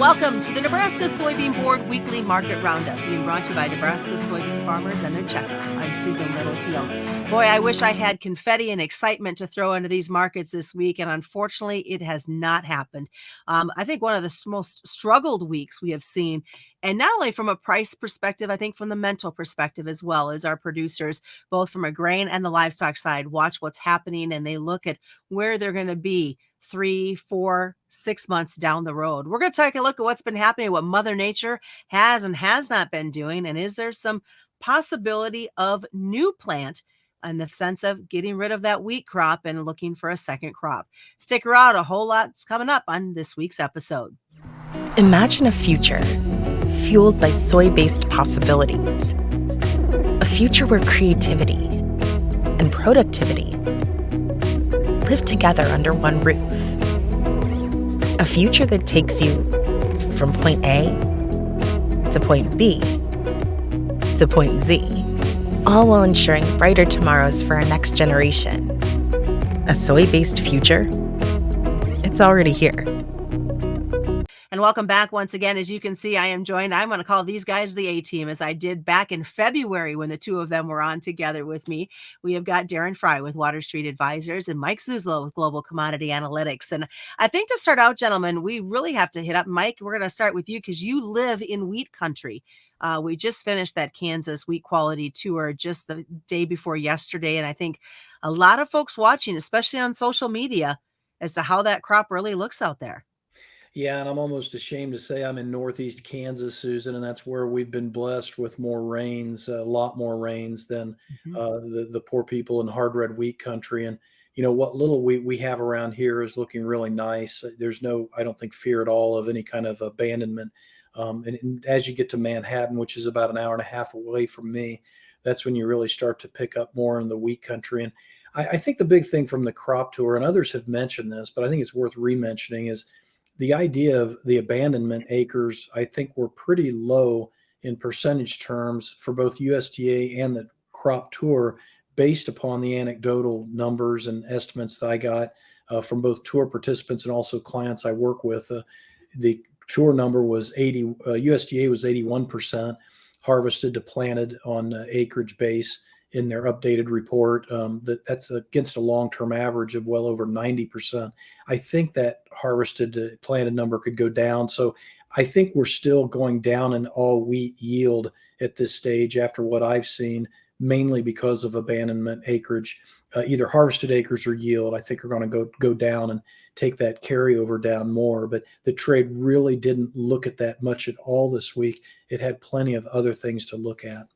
Welcome to the Nebraska Soybean Board Weekly Market Roundup, being brought to you by Nebraska soybean farmers and their checkup. I'm Susan Littlefield. Boy, I wish I had confetti and excitement to throw into these markets this week, and unfortunately, it has not happened. I think one of the most struggled weeks we have seen, and not only from a price perspective, I think from the mental perspective as well, as our producers, both from a grain and the livestock side, watch what's happening and they look at where they're going to be 3, 4, 6 months down the road. We're going to take a look at what's been happening, what Mother Nature has and has not been doing, and is there some possibility of new plant in the sense of getting rid of that wheat crop and looking for a second crop. Stick around, a whole lot's coming up on this week's episode. Imagine a future fueled by soy-based possibilities. A future where creativity and productivity live together under one roof. A future that takes you from point A to point B to point Z, all while ensuring brighter tomorrows for our next generation. A soy-based future? It's already here. And welcome back once again. As you can see, I am joined. I'm going to call these guys the A-team, as I did back in February when the two of them were on together with me. We have got Darren Frye with Water Street Advisors and Mike Zuzolo with Global Commodity Analytics. And I think to start out, gentlemen, we really have to hit up Mike. We're going to start with you because you live in wheat country. We just finished that Kansas wheat quality tour just the day before yesterday. And I think a lot of folks watching, especially on social media, as to how that crop really looks out there. Yeah, and I'm almost ashamed to say I'm in Northeast Kansas, Susan, and that's where we've been blessed with more rains, a lot more rains than the poor people in hard red wheat country. And you know what little wheat we have around here is looking really nice. There's no, I don't think, fear at all of any kind of abandonment. And as you get to Manhattan, which is about an hour and a half away from me, that's when you really start to pick up more in the wheat country. And I think the big thing from the crop tour, and others have mentioned this, but I think it's worth re-mentioning, is the idea of the abandonment acres. I think were pretty low in percentage terms for both USDA and the crop tour, based upon the anecdotal numbers and estimates that I got from both tour participants and also clients I work with. The tour number was 80, USDA was 81% harvested to planted on acreage base in their updated report. That's against a long-term average of well over 90%. I think that harvested to planted number could go down. So I think we're still going down in all wheat yield at this stage after what I've seen, mainly because of abandonment acreage. Either harvested acres or yield, I think, are going to go down and take that carryover down more. But the trade really didn't look at that much at all this week. It had plenty of other things to look at.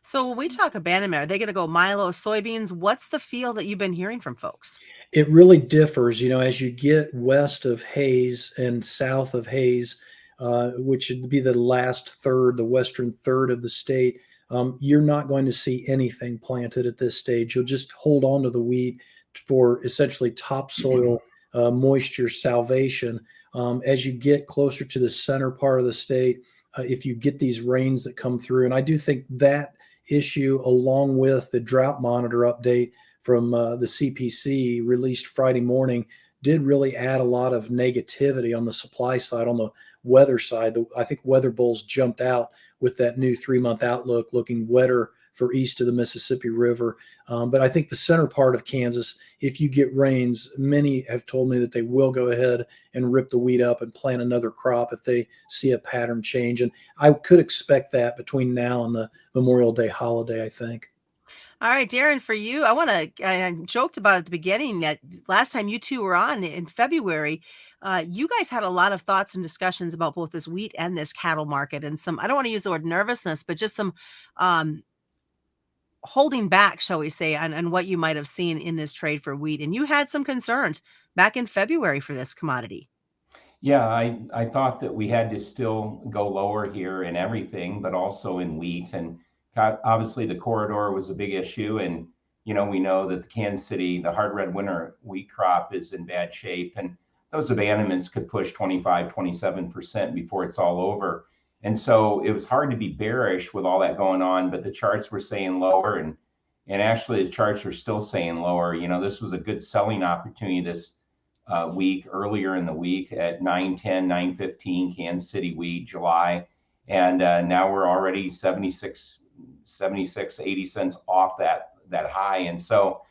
So when we talk abandonment, are they going to go Milo, soybeans? What's the feel that you've been hearing from folks? It really differs, as you get west of Hayes and south of Hayes, which would be the last third, the western third of the state. You're not going to see anything planted at this stage. You'll just hold on to the wheat for essentially topsoil moisture salvation. As you get closer to the center part of the state, if you get these rains that come through, and I do think that issue, along with the drought monitor update from the CPC released Friday morning, did really add a lot of negativity on the supply side. On the weather side, I think Weather Bulls jumped out with that new 3-month outlook, looking wetter for east of the Mississippi River. But I think the center part of Kansas, if you get rains, many have told me that they will go ahead and rip the wheat up and plant another crop if they see a pattern change. And I could expect that between now and the Memorial Day holiday, I think. All right, Darren, for you, I joked about at the beginning that last time you two were on in February, you guys had a lot of thoughts and discussions about both this wheat and this cattle market, and some, I don't want to use the word nervousness, but just some holding back, shall we say, on what you might have seen in this trade for wheat. And you had some concerns back in February for this commodity. Yeah, I thought that we had to still go lower here in everything, but also in wheat. And obviously the corridor was a big issue. And, we know that the Kansas City, the hard red winter wheat crop is in bad shape. And those abandonments could push 25, 27% before it's all over. And so it was hard to be bearish with all that going on, but the charts were saying lower, and actually the charts are still saying lower. This was a good selling opportunity this week earlier in the week at 9:10, 9:15 Kansas City wheat, July. And now we're already 76, 80 cents off that high. And so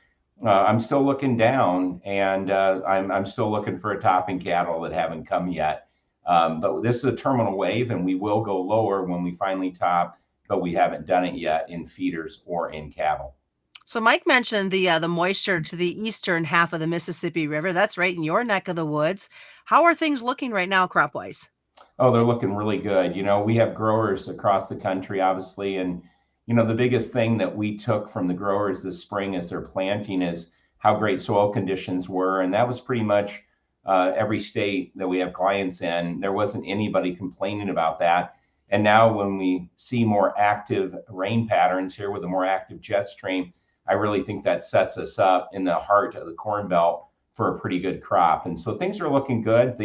I'm still looking down, and I'm still looking for a top in cattle that haven't come yet. But this is a terminal wave, and we will go lower when we finally top, but we haven't done it yet in feeders or in cattle. So Mike mentioned the moisture to the eastern half of the Mississippi River. That's right in your neck of the woods. How are things looking right now, crop wise? Oh, they're looking really good. We have growers across the country, obviously, and the biggest thing that we took from the growers this spring as they're planting is how great soil conditions were, and that was pretty much every state that we have clients in. There wasn't anybody complaining about that. And now when we see more active rain patterns here with a more active jet stream, I really think that sets us up in the heart of the Corn Belt for a pretty good crop. And so things are looking good.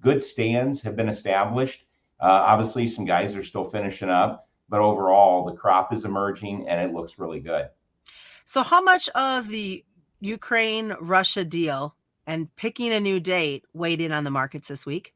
Good stands have been established. Obviously, some guys are still finishing up, but overall, the crop is emerging and it looks really good. So how much of the Ukraine-Russia deal and picking a new date weighed in on the markets this week?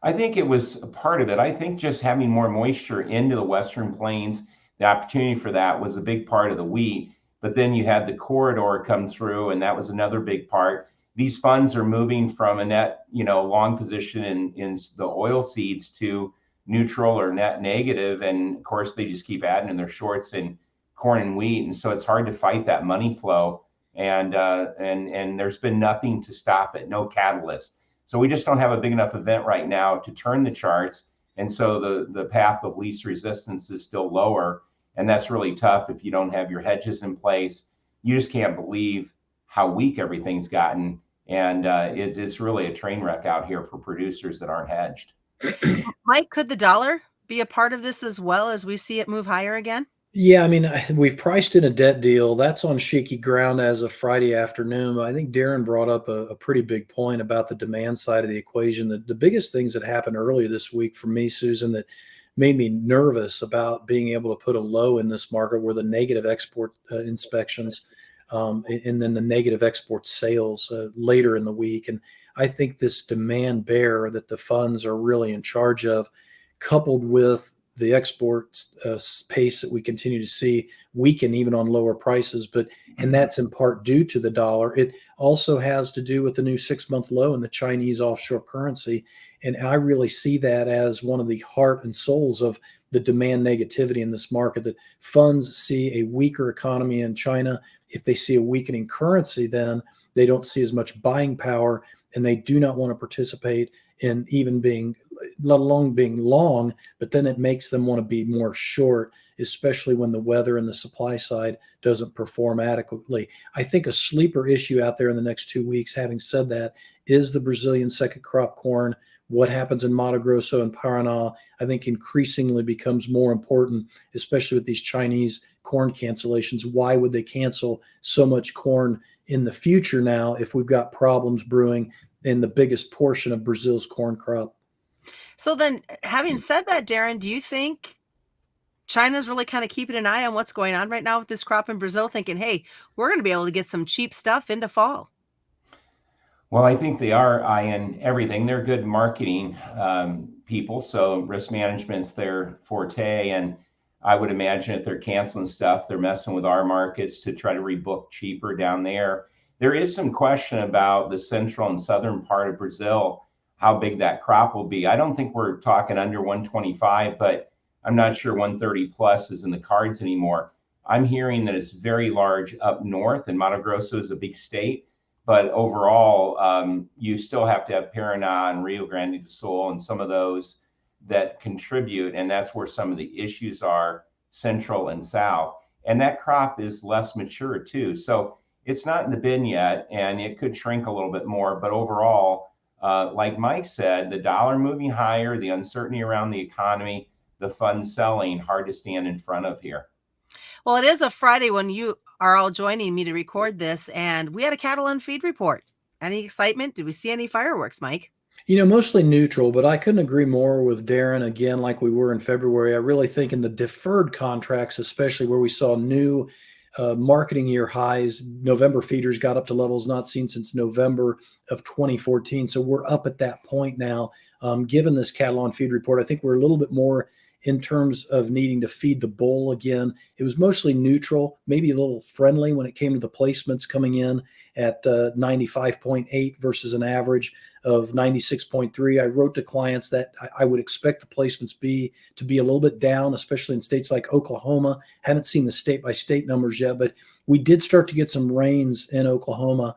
I think it was a part of it. I think just having more moisture into the Western plains, the opportunity for that was a big part of the wheat. But then you had the corridor come through, and that was another big part. These funds are moving from a net, long position in the oil seeds to neutral or net negative. And of course, they just keep adding in their shorts in corn and wheat. And so it's hard to fight that money flow. And there's been nothing to stop it, no catalyst. So we just don't have a big enough event right now to turn the charts. And so the path of least resistance is still lower. And that's really tough if you don't have your hedges in place. You just can't believe how weak everything's gotten. And it's really a train wreck out here for producers that aren't hedged. Mike, could the dollar be a part of this as well as we see it move higher again? Yeah, I mean, we've priced in a debt deal. That's on shaky ground as of Friday afternoon. I think Darren brought up a pretty big point about the demand side of the equation. The biggest things that happened earlier this week for me, Susan, that made me nervous about being able to put a low in this market were the negative export inspections and then the negative export sales later in the week. And I think this demand bear that the funds are really in charge of, coupled with the export pace that we continue to see weaken even on lower prices, and that's in part due to the dollar. It also has to do with the new 6-month low in the Chinese offshore currency. And I really see that as one of the heart and souls of the demand negativity in this market, that funds see a weaker economy in China. If they see a weakening currency, then they don't see as much buying power, and they do not want to participate in even being, let alone being long, but then it makes them want to be more short, especially when the weather and the supply side doesn't perform adequately. I think a sleeper issue out there in the next 2 weeks, having said that, is the Brazilian second crop corn. What happens in Mato Grosso and Paraná, I think increasingly becomes more important, especially with these Chinese corn cancellations. Why would they cancel so much corn in the future now if we've got problems brewing in the biggest portion of Brazil's corn crop? So then, having said that, Darren, do you think China's really kind of keeping an eye on what's going on right now with this crop in Brazil, thinking, hey, we're going to be able to get some cheap stuff into fall? Well, I think they are eyeing everything. They're good marketing people, so risk management's their forte. And I would imagine if they're canceling stuff, they're messing with our markets to try to rebook cheaper down there. There is some question about the central and southern part of Brazil, how big that crop will be. I don't think we're talking under 125, but I'm not sure 130 plus is in the cards anymore. I'm hearing that it's very large up north, and Mato Grosso is a big state. But overall, you still have to have Paraná and Rio Grande do Sul and some of those that contribute. And that's where some of the issues are, central and south. And that crop is less mature too. So it's not in the bin yet, and it could shrink a little bit more. But overall, like Mike said, the dollar moving higher, the uncertainty around the economy, the fund selling, hard to stand in front of here. Well, it is a Friday when you are all joining me to record this, and we had a cattle on feed report. Any excitement? Did we see any fireworks, Mike? Mostly neutral, but I couldn't agree more with Darren, again, like we were in February. I really think in the deferred contracts, especially where we saw new marketing year highs. November feeders got up to levels not seen since November of 2014. So we're up at that point now. Given this cattle on feed report, I think we're a little bit more in terms of needing to feed the bull again. It was mostly neutral, maybe a little friendly when it came to the placements coming in at 95.8 versus an average of 96.3. I wrote to clients that I would expect the placements to be a little bit down, especially in states like Oklahoma. Haven't seen the state by state numbers yet, but we did start to get some rains in Oklahoma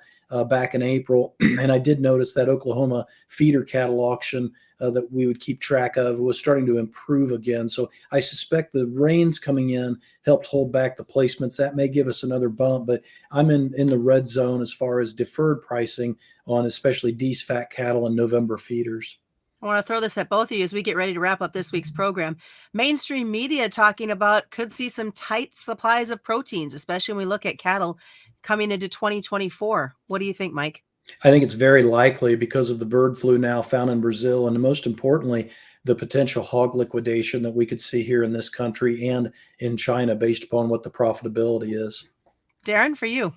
back in April. And I did notice that Oklahoma feeder cattle auction that we would keep track of was starting to improve again. So I suspect the rains coming in helped hold back the placements. That may give us another bump, but I'm in the red zone as far as deferred pricing on especially D's fat cattle and November feeders. I want to throw this at both of you as we get ready to wrap up this week's program. Mainstream media talking about could see some tight supplies of proteins, especially when we look at cattle coming into 2024. What do you think, Mike? I think it's very likely because of the bird flu now found in Brazil, and most importantly, the potential hog liquidation that we could see here in this country and in China based upon what the profitability is. Darren, for you.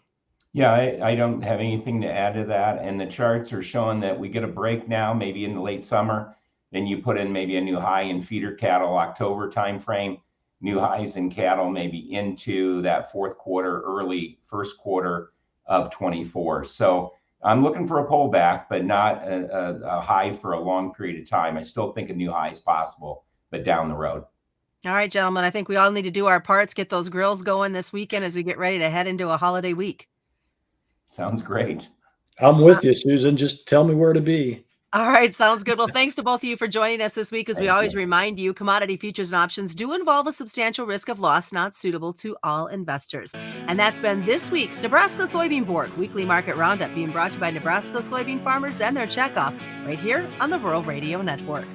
Yeah, I don't have anything to add to that. And the charts are showing that we get a break now, maybe in the late summer. Then you put in maybe a new high in feeder cattle, October timeframe, new highs in cattle, maybe into that fourth quarter, early first quarter of 24. So I'm looking for a pullback, but not a high for a long period of time. I still think a new high is possible, but down the road. All right, gentlemen, I think we all need to do our parts, get those grills going this weekend as we get ready to head into a holiday week. Sounds great. I'm with you, Susan. Just tell me where to be. All right, sounds good. Well, thanks to both of you for joining us this week. As we Thank always you. remind you, commodity futures and options do involve a substantial risk of loss not suitable to all investors. And that's been this week's Nebraska Soybean Board Weekly Market Roundup, being brought to you by Nebraska soybean farmers and their checkoff right here on the Rural Radio Network.